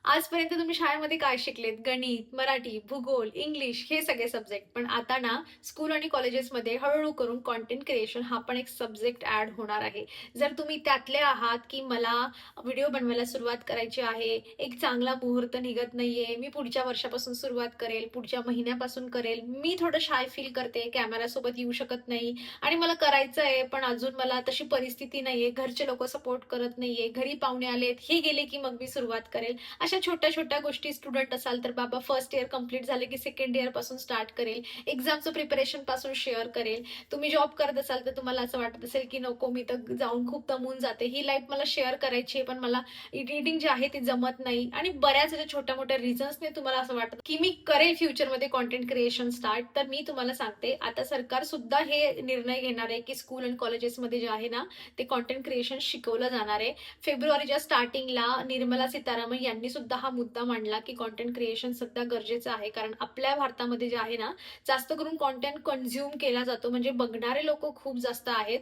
आजपर्यंत तुम्ही शाळेमध्ये काय शिकलेत? गणित, मराठी, भूगोल, इंग्लिश हे सगळे सब्जेक्ट. पण आता ना स्कूल आणि कॉलेजेसमध्ये हळू-हळू करून कंटेंट क्रिएशन हा पण एक सब्जेक्ट ॲड होणार आहे. जर तुम्ही त्यातले आहात, की मला व्हिडिओ बनवायला सुरुवात करायची आहे, एक चांगला मुहूर्त निघत नाहीये, मी पुढच्या वर्षापासून सुरुवात करेल, पुढच्या महिन्यापासून करेल, मी थोडं शाय फील करते, कॅमेरासोबत येऊ शकत नाही आणि मला करायचं आहे, पण अजून मला तशी परिस्थिती नाहीये, घरचे लोकं सपोर्ट करत नाहीये, घरी पाहुणे आलेत, हे गेले की मग मी सुरुवात करेल. अशा छोट्या-छोट्या गोष्टी स्टुडंट असाल तर बाबा फर्स्ट इयर कंप्लीट झाले की सेकंड इयर पासून स्टार्ट करेल. एक्झामचं प्रिपरेशन पासून शेअर करेल. तुम्ही जॉब करत असाल तर तुम्हाला असं वाटत असेल की नको मी तर जाऊन खूप दमून जाते. ही लाईफ मला शेअर करायची आहे पण मला एडिटिंग जे आहे ते जमत नाही आणि बऱ्याच अशा छोट्या-मोठ्या रिझन्सने तुम्हाला असं वाटतं की मी करेल फ्युचरमध्ये कंटेंट क्रिएशन स्टार्ट. तर मी तुम्हाला सांगते आता सरकार सुद्धा हे निर्णय घेणार आहे की स्कूल आणि कॉलेजेसमध्ये जे आहे ना ते कंटेंट क्रिएशन शिकवलं जाणार आहे. फेब्रुवारीच्या स्टार्टिंगला निर्मला सीतारामन यांनी सुद्धा हा मुद्दा मांडला की कंटेंट क्रिएशन सध्या गरजेचं आहे. कारण आपल्या भारतामध्ये जे आहे ना, जास्त करून कंटेंट कन्झ्युम केला जातो. म्हणजे बघणारे लोक खूप जास्त आहेत.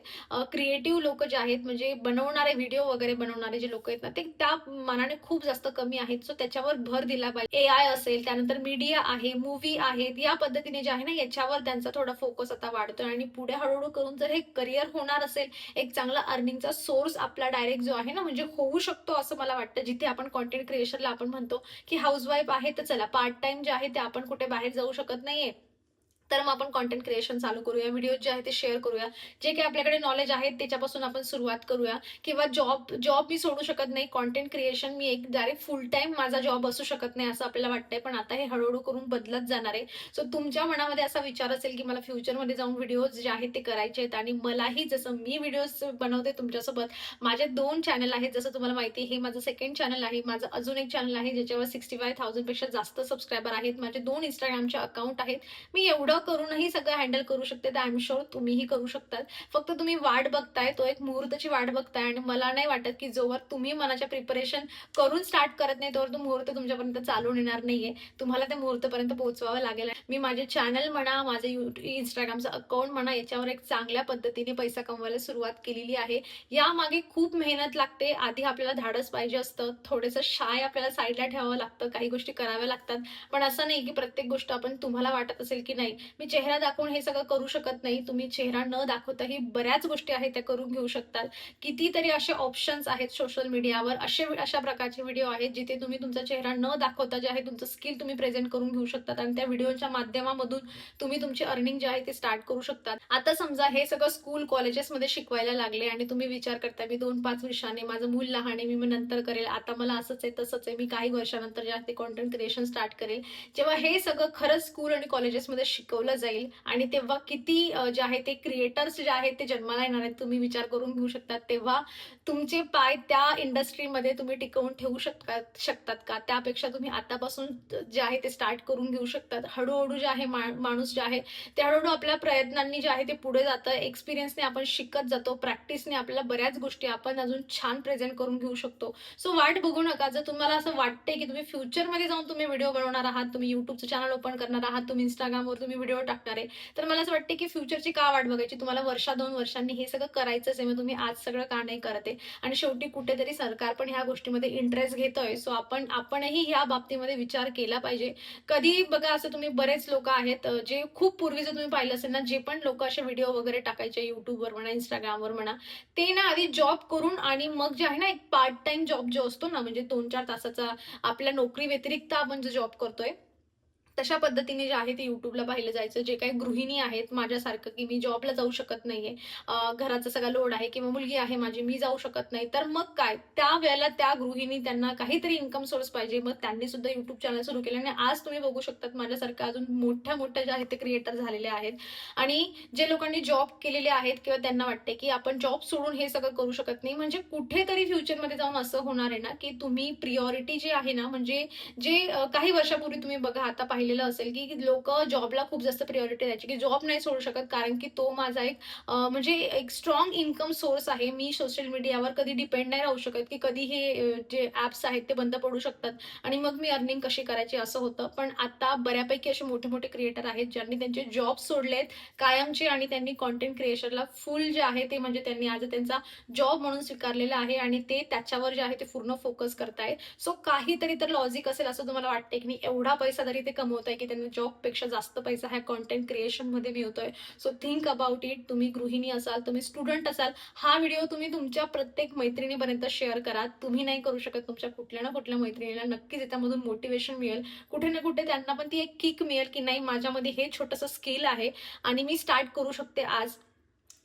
क्रिएटिव्ह लोक जे आहेत म्हणजे बनवणारे व्हिडिओ वगैरे बनवणारे जे लोक आहेत ना, ते त्या मानाने खूप जास्त कमी आहेत. सो त्याच्यावर भर दिला पाहिजे. एआय असेल, त्यानंतर मीडिया आहे, मूव्ही आहेत. या पद्धतीने जे आहे ना, याच्यावर त्यांचा थोडा फोकस आता वाढतोय आणि पुढे हळूहळू करून जर हे करिअर होणार असेल, एक चांगला अर्निंगचा सोर्स आपला डायरेक्ट जो आहे ना, म्हणजे होऊ शकतो असं मला वाटतं. जिथे आपण कंटेंट क्रिएशनला आपण म्हणतो की हाऊसवाईफ आहे तर चला पार्ट टाइम जे आहे ते आपण कुठे बाहेर जाऊ शकत नाहीये, तर मग आपण कंटेंट क्रिएशन चालू करूया, व्हिडिओ जे आहे ते शेअर करूया, जे काही आपल्याकडे नॉलेज आहे त्याच्यापासून आपण सुरुवात करूया. किंवा जॉब जॉब मी सोडू शकत नाही, कंटेंट क्रिएशन मी एक डायरेक्ट फुल टाइम माझा जॉब असू शकत नाही असं आपल्याला वाटतंय, पण आता हे हळूहळू करून बदलत जाणार आहे. सो तुमच्या मनामध्ये असा विचार असेल की मला फ्युचरमध्ये जाऊन व्हिडिओज जे आहेत ते करायचे आहेत आणि मलाही जसं मी व्हिडिओज बनवते तुमच्यासोबत, माझे 2 चॅनल आहेत. जसं तुम्हाला माहिती आहे हे माझं सेकंड चॅनल आहे. माझं अजून एक चॅनल आहे ज्याच्यावर 65,000 पेक्षा जास्त सबस्क्रायबर आहेत. माझे 2 Instagramचे अकाउंट आहेत. मी एवढं करूनही सगळं हँडल करू शकते, तर आय एम शुअर तुम्हीही करू शकतात. फक्त तुम्ही वाट बघताय, तो एक मुहूर्ताची वाट बघताय आणि मला नाही वाटत की जोवर तुम्ही मनाच्या प्रिपरेशन करून स्टार्ट करत नाही तोवर तो मुहूर्त तुमच्यापर्यंत चालून येणार नाहीये. तुम्हाला त्या मुहूर्तापर्यंत पोहोचवावं लागेल. मी माझे चॅनल म्हणा, माझे Instagramचं अकाउंट म्हणा, याच्यावर एक चांगल्या पद्धतीने पैसा कमवायला सुरुवात केलेली आहे. यामागे खूप मेहनत लागते. आधी आपल्याला धाडस पाहिजे असतं, थोडंसं शाय आपल्याला साईडला ठेवावं लागतं, काही गोष्टी कराव्या लागतात. पण असं नाही की प्रत्येक गोष्ट आपण तुम्हाला वाटत असेल की नाही मी चेहरा दाखवून हे सगळं करू शकत नाही. तुम्ही चेहरा न दाखवताही बऱ्याच गोष्टी आहेत त्या करून घेऊ शकतात. कितीतरी असे ऑप्शन्स आहेत सोशल मीडियावर, अशा प्रकारचे व्हिडिओ आहेत जिथे तुम्ही तुमचा चेहरा न दाखवता जे आहे तुमचं स्किल तुम्ही प्रेझेंट करून घेऊ शकतात आणि त्या व्हिडिओच्या माध्यमामधून तुम्ही तुमची अर्निंग जे आहे ते स्टार्ट करू शकतात. आता समजा हे सगळं स्कूल कॉलेजेसमध्ये शिकवायला लागले आणि तुम्ही विचार करता मी 2-5 वर्षांनी माझं मूल लहान आहे, मी नंतर करेल, आता मला असंच आहे तसंच आहे, मी काही वर्षानंतर जे आहे ते कंटेंट क्रिएशन स्टार्ट करेल. जेव्हा हे सगळं खरंच स्कूल आणि कॉलेजेसमध्ये शिकवलं जाईल आणि तेव्हा किती जे आहे ते क्रिएटर्स जे आहेत ते जन्माला येणार आहेत तुम्ही विचार करून घेऊ शकतात. तेव्हा तुमचे पाय त्या इंडस्ट्रीमध्ये तुम्ही टिकवून ठेवू शकतात का? त्यापेक्षा तुम्ही आतापासून जे आहे ते स्टार्ट करून घेऊ शकतात. हळू जे आहे माणूस जे आहे ते हळूहळू आपल्या प्रयत्नांनी जे आहे ते पुढे जातं. एक्सपिरियन्सने आपण शिकत जातो. प्रॅक्टिसने आपल्याला बऱ्याच गोष्टी आपण अजून छान प्रेझेंट करून घेऊ शकतो. सो वाट बघू नका. जर तुम्हाला असं वाटतंय की तुम्ही फ्युचरमध्ये जाऊन तुम्ही व्हिडिओ बनवणार आहात, तुम्ही YouTubeचं चॅनल ओपन करणार आहात, तुम्ही Instagramवर तुम्ही व्हिडिओ टाकणार आहे, तर मला असं वाटतं की फ्युचरची का वाट बघायची? तुम्हाला वर्षा 2 वर्षांनी हे सगळं करायचंच आहे. मग तुम्ही आज सगळं का नाही करत आहे? आणि शेवटी कुठेतरी सरकार पण ह्या गोष्टीमध्ये इंटरेस्ट घेतोय. सो आपणही ह्या बाबतीमध्ये विचार केला पाहिजे. कधी बघा असं तुम्ही बरेच लोक आहेत जे खूप पूर्वी जर तुम्ही पाहिलं असेल ना, जे पण लोक असे व्हिडिओ वगैरे टाकायचे YouTubeवर म्हणा, Instagramवर म्हणा, ते ना आधी जॉब करून आणि मग जे आहे ना एक पार्ट टाइम जॉब जो असतो ना, म्हणजे 2-4 तासाचा आपल्या नोकरी व्यतिरिक्त आपण जो जॉब करतोय, तशा पद्धतीने जे आहे ते YouTubeला पाहिलं जायचं. जे काही गृहिणी आहेत माझ्यासारखं, की मी जॉबला जाऊ शकत नाहीये, घराचा सगळा लोड आहे किंवा मुलगी आहे माझी, मी जाऊ शकत नाही. तर मग काय? त्यावेळेला त्या गृहिणी त्यांना काहीतरी इन्कम सोर्स पाहिजे. मग त्यांनी सुद्धा YouTube चॅनल सुरू केले आणि आज तुम्ही बघू शकतात माझ्यासारख्या अजून मोठ्या जे आहेत ते क्रिएटर झालेले आहेत. आणि जे लोकांनी जॉब केलेले आहेत किंवा त्यांना वाटते, की आपण जॉब सोडून हे सगळं करू शकत नाही. म्हणजे कुठेतरी फ्युचरमध्ये जाऊन असं होणार आहे ना, की तुम्ही प्रायोरिटी जी आहे ना, म्हणजे जे काही वर्षापूर्वी तुम्ही बघा आता पाहिलेलं असेल, की लोकं जॉबला खूप जास्त प्रायोरिटी द्यायची, की जॉब नाही सोडू शकत कारण की तो माझा एक म्हणजे एक स्ट्राँग इन्कम सोर्स आहे. मी सोशल मीडियावर कधी डिपेंड नाही राहू शकत, की कधी हे जे ॲप्स आहेत ते बंद पडू शकतात आणि मग मी अर्निंग कशी करायची असं होतं. पण आता बऱ्यापैकी असे मोठे-मोठे क्रिएटर आहेत, ज्यांनी त्यांचे जॉब सोडलेत कायमचे आणि त्यांनी कंटेंट क्रिएशनला फुल जे आहे ते म्हणजे त्यांनी आज त्यांचा जॉब म्हणून स्वीकारलेला आहे आणि ते त्याच्यावर जे आहे ते पूर्ण फोकस करतायत. सो काहीतरी तर लॉजिक असेल असं तुम्हाला वाटतंय, की नाही एवढा पैसा जरी ते कमवताय, की त्यांना जॉबपेक्षा जास्त पैसा ह्या कंटेंट क्रिएशनमध्ये मिळतोय. So think about it. तुम्ही गृहिणी असाल, तुम्ही स्टुडंट असाल, हा व्हिडिओ तुम्ही तुमच्या प्रत्येक मैत्रिणीपर्यंत शेअर करा. तुम्ही नाही करू शकत, तुमच्या कुठल्या ना कुठल्या मैत्रिणीला नक्कीच याच्यामधून मोटिव्हेशन मिळेल. कुठे ना कुठे त्यांना पण ती एक किक मिळेल, की नाही माझ्यामध्ये हे छोटंसं स्किल आहे आणि मी स्टार्ट करू शकते आज.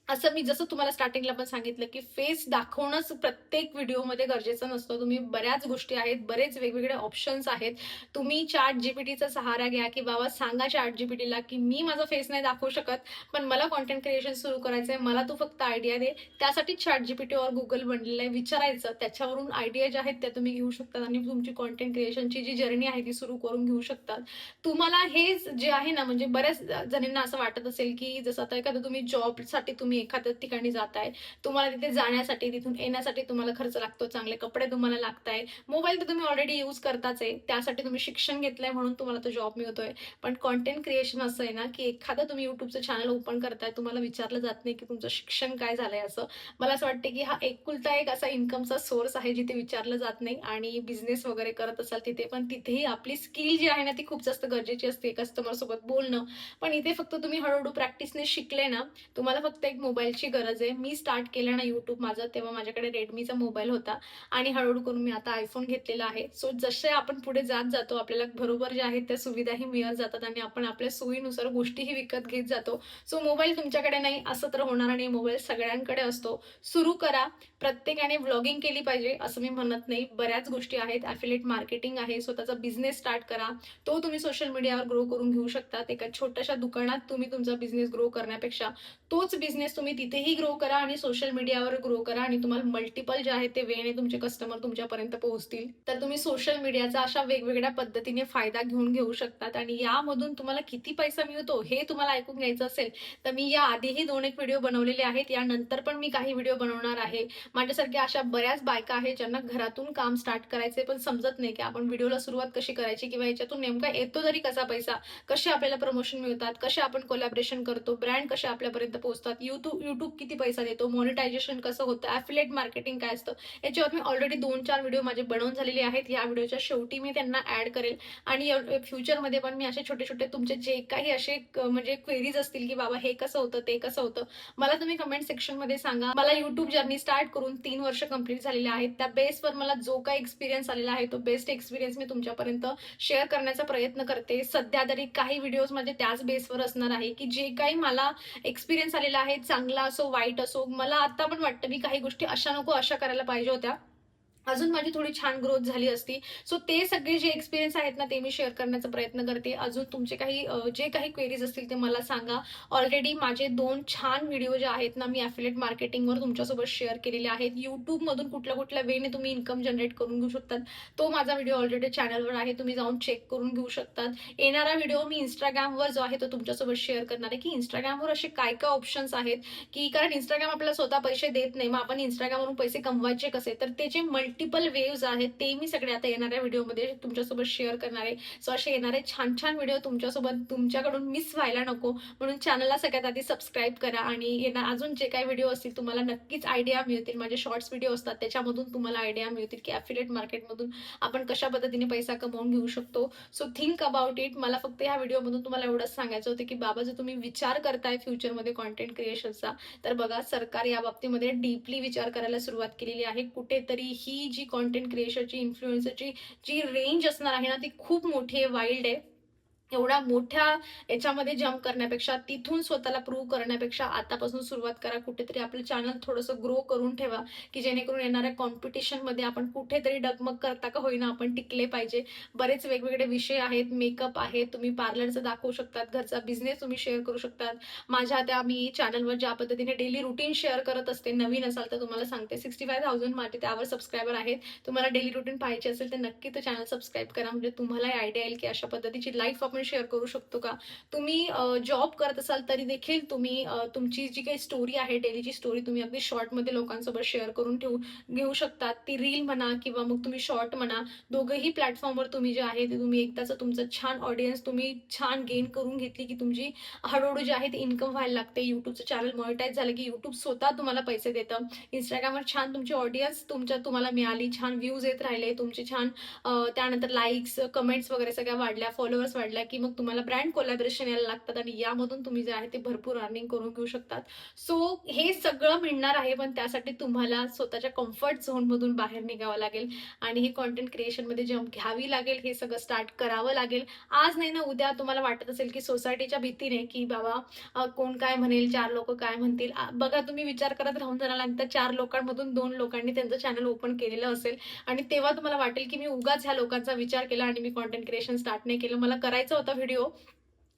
असं मी जसं तुम्हाला स्टार्टिंगला पण सांगितलं, की फेस दाखवणंच प्रत्येक व्हिडिओमध्ये गरजेचं नसतं. तुम्ही बऱ्याच गोष्टी आहेत, बरेच वेगवेगळे ऑप्शन्स आहेत. तुम्ही ChatGPTचा सहारा घ्या, की बाबा सांगा ChatGPTला, की मी माझा फेस नाही दाखवू शकत, पण मला कंटेंट क्रिएशन सुरू करायचं आहे. मला तू फक्त आयडिया दे. त्यासाठी ChatGPT और Google बनलेलं आहे. विचारायचं, त्याच्यावरून आयडिया ज्या आहेत त्या तुम्ही घेऊ शकता आणि तुमची कंटेंट क्रिएशनची जी जर्नी आहे ती सुरू करून घेऊ शकता. तुम्हाला हे जे आहे ना, म्हणजे बऱ्याच जणींना असं वाटत असेल, की जसं आता एखादं तुम्ही जॉबसाठी तुम्ही एखाद्या ठिकाणी जाताय. तुम्हाला तिथे जाण्यासाठी, तिथून येण्यासाठी तुम्हाला खर्च लागतो. चांगले कपडे तुम्हाला लागताय. मोबाईल तर तुम्ही ऑलरेडी यूज करताच आहे. त्यासाठी तुम्ही शिक्षण घेतलंय म्हणून तुम्हाला तो जॉब मिळतोय. पण कंटेंट क्रिएशन असं आहे ना, की एखादं तुम्ही YouTubeचं चॅनल ओपन करताय, तुम्हाला विचारलं जात नाही, की तुमचं शिक्षण काय झालंय असं. मला असं वाटतं, की हा एकुलता एक असा इन्कमचा सोर्स आहे, जिथे विचारलं जात नाही आणि बिझनेस वगैरे करत असाल तिथे पण तिथेही आपली स्किल जी आहे ना, ती खूप जास्त गरजेची असते. कस्टमर सोबत बोलणं. पण इथे फक्त तुम्ही हळू प्रॅक्टिसने शिकले ना, तुम्हाला फक्त एक मोबाईलची गरज आहे. मी स्टार्ट केलं ना YouTube माझं, तेव्हा माझ्याकडे Redमीचा मोबाईल होता आणि हळू करून मी आता iPhone घेतलेला आहे. सो जसे आपण पुढे जात जातो, आपल्याला बरोबर ज्या आहेत त्या सुविधाही मिळत जातात आणि आपण आपल्या सोयीनुसार गोष्टीही विकत घेत जातो. सो मोबाईल तुमच्याकडे नाही असं तर होणार नाही. मोबाईल सगळ्यांकडे असतो. सुरू करा. प्रत्येकाने व्लॉगिंग केली पाहिजे असं मी म्हणत नाही. बऱ्याच गोष्टी आहेत. ॲफिलिएट मार्केटिंग आहे. स्वतःचा बिझनेस स्टार्ट करा. तो तुम्ही सोशल मीडियावर ग्रो करून घेऊ शकता. एका छोट्याशा दुकानात तुम्ही तुमचा बिझनेस ग्रो करण्यापेक्षा तोच बिझनेस तुम्ही तिथेही ग्रो करा आणि सोशल मीडियावर ग्रो करा आणि तुम्हाला मल्टिपल जे आहे ते वेने तुमचे कस्टमर तुमच्यापर्यंत पोहोचतील. तर तुम्ही सोशल मीडियाचा अशा वेगवेगळ्या पद्धतीने फायदा घेऊ शकतात आणि यामधून तुम्हाला किती पैसा मिळतो हे तुम्हाला ऐकून घ्यायचं असेल तर मी या आधीही 2-1 व्हिडिओ बनवलेले आहेत. यानंतर पण मी काही व्हिडिओ बनवणार आहे. माझ्यासारख्या अशा बऱ्याच बायका आहेत ज्यांना घरातून काम स्टार्ट करायचे पण समजत नाही, की आपण व्हिडिओला सुरुवात कशी करायची किंवा याच्यातून नेमका येतो तरी कसा पैसा, कसे आपल्याला प्रमोशन मिळतात, कसे आपण कोलॅबोरेशन करतो, ब्रँड कसे आपल्यापर्यंत पोहोचतात, YouTube किती पैसा देतो, मॉनिटायझेशन कसं होतं, ॲफिलिएट मार्केटिंग काय असतं, याच्यावर मी ऑलरेडी 2-4 व्हिडिओ माझे बनवून झालेले आहेत. या व्हिडिओच्या शेवटी मी त्यांना ॲड करेल आणि फ्युचरमध्ये पण मी असे छोटे-छोटे तुमचे जे काही असे म्हणजे क्वेरीज असतील, की बाबा हे कसं होतं, ते कसं होतं, मला तुम्ही कमेंट सेक्शनमध्ये सांगा. मला YouTube जर्नी स्टार्ट करून 3 वर्ष कंप्लीट झालेली आहेत. त्या बेसवर मला जो काही एक्सपिरियन्स आलेला आहे, तो बेस्ट एक्सपिरियन्स मी तुमच्यापर्यंत शेअर करण्याचा प्रयत्न करते. सध्या तरी काही व्हिडिओज माझे त्याच बेसवर असणार आहे, की जे काही मला एक्सपिरियन्स आलेला आहे, चांगला असो, वाईट असो, मला आता पण वाटतं मी काही गोष्टी अशा नको अशा करायला पाहिजे होत्या. अजून माझी थोडी छान ग्रोथ झाली असती. सो ते सगळे जे एक्सपिरियन्स आहेत ना, ते मी शेअर करण्याचा प्रयत्न करते. अजून तुमचे काही जे काही क्वेरीज असतील ते मला सांगा. ऑलरेडी माझे 2 छान व्हिडिओ जे आहेत ना, मी ॲफिलिएट मार्केटिंगवर तुमच्यासोबत शेअर केलेले आहेत. YouTubeमधून कुठल्या-कुठल्या वेने तुम्ही इन्कम जनरेट करून घेऊ शकतात. तो माझा व्हिडिओ ऑलरेडी चॅनलवर आहे. तुम्ही जाऊन चेक करून घेऊ शकतात. येणारा व्हिडिओ मी Instagramवर जो आहे तो तुमच्यासोबत शेअर करणार आहे, की Instagramवर असे काय-काय ऑप्शन्स आहेत, की कारण Instagram आपल्याला स्वतः पैसे देत नाही. मग आपण Instagramवरून पैसे कमवायचे कसे? तर त्याचे मल्टिपल वेव्हज आहेत ते मी सगळे आता येणाऱ्या व्हिडिओमध्ये तुमच्यासोबत शेअर करणार आहे. सो असे येणारे छान-छान व्हिडिओ तुमच्यासोबत तुमच्याकडून मिस व्हायला नको म्हणून चॅनलला सगळ्यात आधी सबस्क्राईब करा आणि येणार अजून जे काही व्हिडिओ असतील तुम्हाला नक्कीच आयडिया मिळतील. माझे शॉर्ट्स व्हिडिओ असतात त्याच्यामधून तुम्हाला आयडिया मिळतील, की ॲफिलिएट मार्केटमधून आपण कशा पद्धतीने पैसा कमवून घेऊ शकतो. So think about it. मला फक्त ह्या व्हिडिओमधून तुम्हाला एवढंच सांगायचं होतं, की बाबा जर तुम्ही विचार करताय फ्युचरमध्ये कंटेंट क्रिएशनचा, तर बघा सरकार या बाबतीमध्ये डीपली विचार करायला सुरुवात केलेली आहे. कुठेतरी ही जी कंटेंट क्रिएशनची, इन्फ्लुएन्सरची जी रेंज असणार आहे ना, ती खूप मोठी आहे, वाईल्ड आहे. एवढ्या मोठ्या याच्यामध्ये जंप करण्यापेक्षा, तिथून स्वतःला प्रूव्ह करण्यापेक्षा आतापासून सुरुवात करा. कुठेतरी आपलं चॅनल थोडंसं ग्रो करून ठेवा, की जेणेकरून येणाऱ्या कॉम्पिटिशनमध्ये आपण कुठेतरी डगमग करता का होईना आपण टिकले पाहिजे. बरेच वेगवेगळे विषय आहेत, मेकअप आहे, तुम्ही पार्लरचं दाखवू शकतात, घरचा बिझनेस तुम्ही शेअर करू शकतात. माझ्या त्या मी चॅनलवर ज्या पद्धतीने डेली रुटीन शेअर करत असते, नवीन असाल तर तुम्हाला सांगते 65,000 माझे त्यावर सबस्क्रायबर आहेत. तुम्हाला डेली रुटीन पाहायची असेल तर नक्की तो चॅनल सबस्क्राईब करा. म्हणजे तुम्हालाही आयडिया येईल, की अशा पद्धतीची लाईफ आपण शेअर करू शकतो का? तुम्ही जॉब करत असाल तरी देखील तुम्ही तुमची जी काही स्टोरी आहे, डेलीची स्टोरी तुम्ही अगदी शॉर्टमध्ये लोकांसोबत शेअर करून घेऊ शकतात. ती रील म्हणा किंवा मग तुम्ही शॉर्ट म्हणा, दोघंही प्लॅटफॉर्मवर तुम्ही जे आहे ते तुम्ही एकदाचं तुमचं छान ऑडियन्स तुम्ही छान गेन करून घेतली, की तुमची हळूहळू जे आहे ते इन्कम व्हायला लागते. YouTubeचं चॅनल मॉनिटाईज झालं, की YouTube स्वतः तुम्हाला पैसे देतं. Instagramवर छान तुमची ऑडियन्स तुम्हाला मिळाली, छान व्ह्यूज येत राहिले, तुमचे छान त्यानंतर लाईक्स, कमेंट्स वगैरे सगळ्या वाढल्या, फॉलोअर्स वाढल्या, की मग तुम्हाला ब्रँड कोलॅबोरेशन यायला लागतात आणि यामधून तुम्ही जे आहे ते भरपूर अर्निंग करून घेऊ शकतात. सो हे सगळं मिळणार आहे, पण त्यासाठी तुम्हाला स्वतःच्या कम्फर्ट झोनमधून बाहेर निघावं लागेल आणि हे कंटेंट क्रिएशनमध्ये जंप घ्यावी लागेल. हे सगळं स्टार्ट करावं लागेल. आज नाही ना उद्या तुम्हाला वाटत असेल, की सोसायटीच्या भीतीने, की बाबा कोण काय म्हणेल, 4 लोकं काय म्हणतील. बघा तुम्ही विचार करत राहून जाणार आणि त्या 4 लोकांमधून 2 लोकांनी त्यांचं चॅनल ओपन केलेलं असेल आणि तेव्हा तुम्हाला वाटेल, की मी उगाच ह्या लोकांचा विचार केला आणि मी कंटेंट क्रिएशन स्टार्ट नाही केलं. मला करायचा होता व्हिडिओ,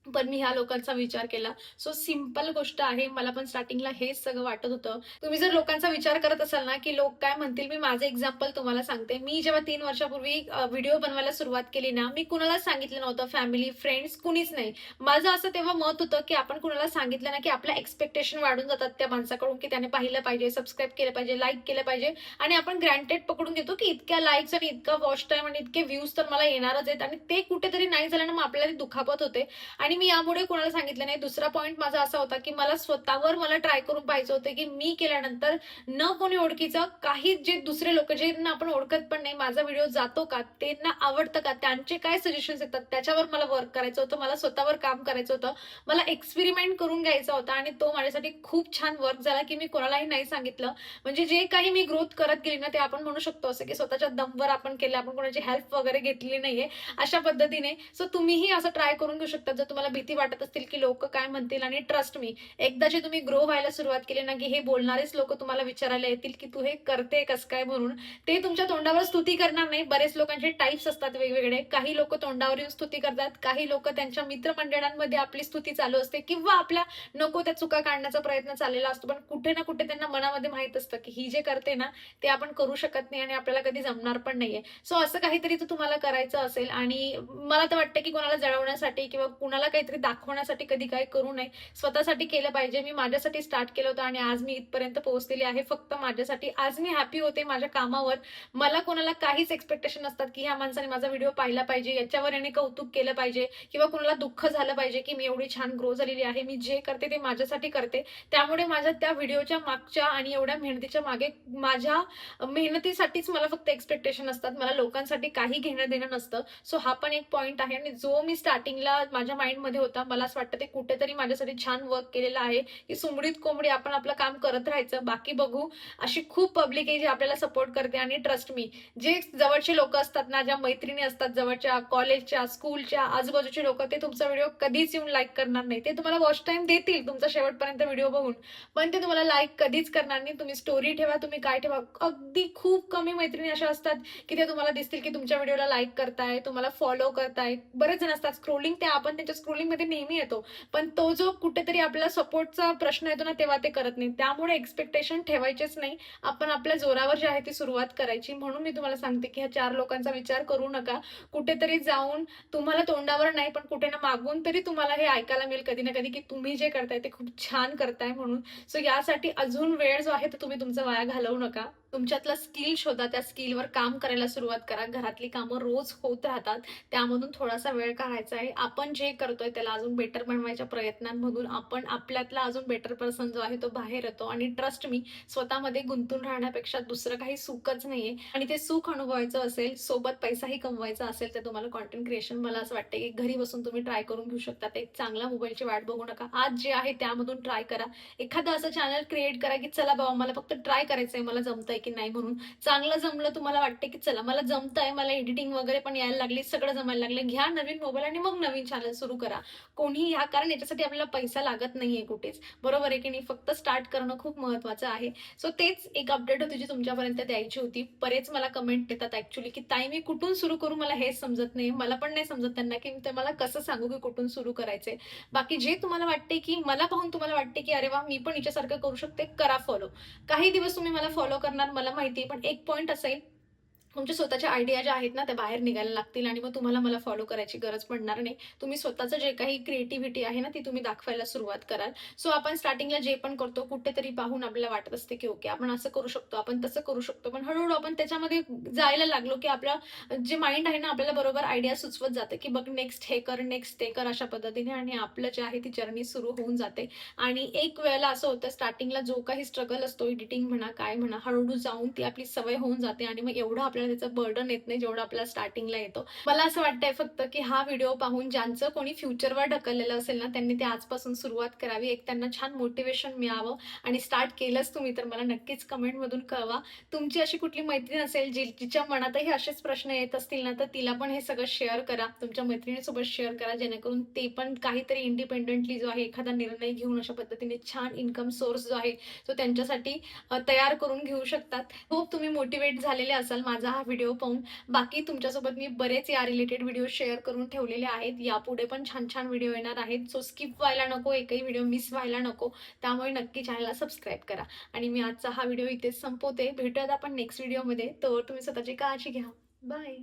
पण मी ह्या लोकांचा विचार केला. सो सिंपल गोष्ट आहे. मला पण स्टार्टिंगला हेच सगळं वाटत होतं. तुम्ही जर लोकांचा विचार करत असाल ना, की लोक काय म्हणतील, मी माझं एक्झाम्पल तुम्हाला सांगते. मी जेव्हा 3 वर्षापूर्वी व्हिडिओ बनवायला सुरुवात केली ना, मी कुणालाच सांगितलं नव्हतं. फॅमिली, फ्रेंड्स कुणीच नाही. माझं असं तेव्हा मत होतं, की आपण कुणाला सांगितलं ना, की आपल्या एक्स्पेक्टेशन वाढून जातात त्या माणसाकडून, की त्याने पाहिलं पाहिजे, सबस्क्राईब केलं पाहिजे, लाईक केलं पाहिजे आणि आपण ग्रँटेड पकडून घेतो, की इतक्या लाईक्स आणि इतका वॉच टाईम आणि इतके व्ह्यूज तर मला येणारच आहेत आणि ते कुठेतरी नाही झालं ना, मग आपल्याला दुखापत होते आणि मी यामुळे कोणाला सांगितलं नाही. दुसरा पॉइंट माझा असा होता, की मला स्वतःवर ट्राय करून पाहायचं होतं, की मी केल्यानंतर न कोणी ओळखीचं काही जे दुसरे लोक ज्यांना आपण ओळखत पण नाही, माझा व्हिडिओ जातो का? त्यांना आवडतं का? त्यांचे काय सजेशन्स येतात? त्याच्यावर मला वर्क करायचं होतं. मला स्वतःवर काम करायचं होतं. मला एक्सपेरिमेंट करून घ्यायचा होता आणि तो माझ्यासाठी खूप छान वर्क झाला, की मी कोणालाही नाही सांगितलं. म्हणजे जे काही मी ग्रोथ करत गेली ना, ते आपण म्हणू शकतो असं, की स्वतःच्या दमवर आपण केलं. आपण कोणाची हेल्प वगैरे घेतलेली नाहीये अशा पद्धतीने. सो तुम्हीही असं ट्राय करून घेऊ शकता. जर तुम्हाला भीती वाटत असतील, की लोक काय म्हणतील आणि ट्रस्ट मी एकदा जे तुम्ही ग्रो व्हायला सुरुवात केली ना, की हे बोलणारेच लोक तुम्हाला विचारायला येतील, की तू हे करते कसं काय म्हणून. ते तुमच्या तोंडावर स्तुती करणार नाही. बरेच लोकांचे टाइप्स असतात वेगवेगळे. काही लोक तोंडावर येऊन स्तुती करतात, काही लोक त्यांच्या मित्रमंडळांमध्ये आपली स्तुती चालू असते किंवा आपल्या नको त्या चुका काढण्याचा प्रयत्न चाललेला असतो. पण कुठे ना कुठे त्यांना मनामध्ये माहित असतं, की ही जे करते ना, ते आपण करू शकत नाही आणि आपल्याला कधी जमणार पण नाहीये. सो असं काहीतरी जर तुम्हाला करायचं असेल आणि मला तर वाटतं, की कोणाला जळवण्यासाठी किंवा कुणाला काहीतरी दाखवण्यासाठी कधी काही करू नये. स्वतःसाठी केलं पाहिजे. मी माझ्यासाठी स्टार्ट केलं होतं आणि आज मी इथपर्यंत पोहोचलेली आहे फक्त माझ्यासाठी. आज मी हॅपी होते माझ्या कामावर. मला कोणाला काहीच एक्स्पेक्टेशन नसतात, की ह्या माणसाने माझा व्हिडिओ पाहिला पाहिजे, याच्यावर याने कौतुक केलं पाहिजे किंवा कोणाला दुःख झालं पाहिजे, की मी एवढी छान ग्रो झालेली आहे. मी जे करते ते माझ्यासाठी करते. त्यामुळे माझ्या त्या व्हिडिओच्या मागच्या आणि एवढ्या मेहनतीच्या मागे माझ्या मेहनतीसाठीच मला फक्त एक्स्पेक्टेशन असतात. मला लोकांसाठी काही घेणं देणं नसतं. सो हा पण एक पॉइंट आहे आणि जो मी स्टार्टिंगला माझ्या माइंडमध्ये होता, मला असं वाटतं ते कुठेतरी माझ्यासाठी छान वर्क केलेलं आहे, की सुमडीत कोंबडी आपण आपलं काम करत राहायचं, बाकी बघू. अशी खूप पब्लिक आहे जी आपल्याला सपोर्ट करते आणि ट्रस्ट मी, जे जवळचे लोक असतात ना, ज्या मैत्रिणी असतात जवळच्या, कॉलेजच्या, स्कूलच्या, आजूबाजूचे लोक, ते तुमचा व्हिडिओ कधीच येऊन लाईक करणार नाही. ते तुम्हाला वॉच टाइम देतील तुमचा शेवटपर्यंत व्हिडिओ बघून, पण ते तुम्हाला लाईक कधीच करणार नाही. तुम्ही स्टोरी ठेवा, तुम्ही काय ठेवा. अगदी खूप कमी मैत्रिणी अशा असतात, की ते तुम्हाला दिसतील, की तुमच्या व्हिडिओला लाईक करताय, तुम्हाला फॉलो करताय. बरेच जण असतात स्क्रोलिंग, ते आपण त्यांच्या स्क्रोलिंगमध्ये नेहमी येतो. पण तो जो कुठेतरी आपल्याला सपोर्टचा प्रश्न येतो ना, तेव्हा ते करत नाही. त्यामुळे एक्स्पेक्टेशन ठेवायचेच नाही. आपण आपल्या जोरावर जे आहे ती सुरुवात करायची. म्हणून मी तुम्हाला सांगते, की ह्या 4 लोकांचा विचार करू नका. कुठेतरी जाऊन तुम्हाला तोंडावर नाही, पण कुठे ना मागून तरी तुम्हाला हे ऐकायला मिळेल कधी ना कधी, की तुम्ही जे करताय ते खूप छान करताय म्हणून. सो यासाठी अजून वेळ जो आहे तो तुम्ही तुमचा वाया घालवू नका. तुमच्यातला स्किल शोधा, त्या स्किलवर काम करायला सुरुवात करा. घरातली कामं रोज होत राहतात. त्यामधून थोडासा वेळ काढायचा आहे. आपण जे करतोय त्याला अजून बेटर बनवायच्या प्रयत्नांमधून आपण आपल्यातला अजून बेटर पर्सन जो आहे तो बाहेर येतो आणि ट्रस्ट मी, स्वतःमध्ये गुंतून राहण्यापेक्षा दुसरं काही सुखच नाहीये आणि ते सुख अनुभवायचं असेल, सोबत पैसाही कमवायचा असेल, तर तुम्हाला कंटेंट क्रिएशन मला असं वाटतं, की घरी बसून तुम्ही ट्राय करून घेऊ शकता. एक चांगला मोबाईलची वाट बघू नका. आज जे आहे त्यामधून ट्राय करा. एखादं असं चॅनल क्रिएट करा, की चला बाबा मला फक्त ट्राय करायचंय, मला जमतंय की नाही म्हणून. चांगलं जमलं, तुम्हाला वाटतं की चला मला जमतंय, मला एडिटिंग वगैरे पण यायला लागली, सगळं जमायला लागलं. घ्या नवीन मोबाईल आणि मग नवीन चॅनल सुरू करा. कोणीही ह्या, कारण याच्यासाठी आपल्याला पैसा लागत नाहीये कुठेच. बरोबर आहे की नाही? फक्त स्टार्ट करणं खूप महत्त्वाचं आहे. सो तेच एक अपडेट होती जी तुमच्यापर्यंत द्यायची होती. बरेच मला कमेंट येतात ॲक्चुअली, की ताई मी कुठून सुरू करू? मला हेच समजत नाही. मला पण नाही समजत त्यांना, की ते मला कसं सांगू, की कुठून सुरू करायचंय. बाकी जे तुम्हाला वाटते, की मला पाहून तुम्हाला वाटते, की अरे वाह! मी पण हिच्यासारखं करू शकते, करा फॉलो. काही दिवस तुम्ही मला फॉलो करणार मला माहिती आहे, पण एक पॉइंट असेल, तुमच्या स्वतःच्या आयडिया ज्या आहेत ना, त्या बाहेर निघायला लागतील आणि मग तुम्हाला मला फॉलो करायची गरज पडणार नाही. तुम्ही स्वतःचं जे काही क्रिएटिव्हिटी आहे ना, ती तुम्ही दाखवायला सुरुवात कराल. सो आपण स्टार्टिंगला जे पण करतो, कुठेतरी पाहून आपल्याला वाटत असते, की ओके आपण असं करू शकतो, आपण तसं करू शकतो. पण हळू आपण त्याच्यामध्ये जायला लागलो, की आपलं जे माइंड आहे ना, आपल्याला बरोबर आयडिया सुचवत जातं, की बघ नेक्स्ट हे कर, नेक्स्ट ते कर अशा पद्धतीने आणि आपलं जे आहे ती जर्नी सुरू होऊन जाते. आणि एक वेळेला असं होतं स्टार्टिंगला जो काही स्ट्रगल असतो, एडिटिंग म्हणा, काय म्हणा, हळू जाऊन ती आपली सवय होऊन जाते आणि मग एवढं आपल्याला त्याचं बर्डन येत नाही, जेवढं आपल्याला स्टार्टिंगला येतो. मला असं वाटतंय फक्त, की हा व्हिडिओ पाहून ज्यांचं कोणी फ्युचरवर ढकललेलं असेल ना, त्यांनी ते आजपासून सुरुवात करावी. एक त्यांना छान मोटिव्हेशन मिळावं आणि स्टार्ट केलंच तुम्ही तर मला नक्कीच कमेंटमधून कळवा. तुमची अशी कुठली मैत्रीण असेल, जिच्या मनातही असेच प्रश्न येत असतील ना, तर तिला पण हे सगळं शेअर करा. तुमच्या मैत्रिणीसोबत शेअर करा, जेणेकरून ते पण काहीतरी इंडिपेंडेंटली जो आहे एखादा निर्णय घेऊन अशा पद्धतीने छान इन्कम सोर्स जो आहे, तो त्यांच्यासाठी तयार करून घेऊ शकतात. होप तुम्ही मोटिवेट झालेले असाल माझा हा व्हिडिओ पाहून. बाकी तुमच्यासोबत मी बरेच या रिलेटेड व्हिडिओ शेअर करून ठेवलेले आहेत. यापुढे पण छान-छान व्हिडिओ येणार आहेत. सो स्किप व्हायला नको, एकही व्हिडिओ मिस व्हायला नको. त्यामुळे नक्की चॅनलला सबस्क्राईब करा. आणि मी आजचा हा व्हिडिओ इथेच संपवते. भेटूयात आपण नेक्स्ट व्हिडिओमध्ये. तोवर तुम्ही स्वतःची काळजी घ्या. बाय.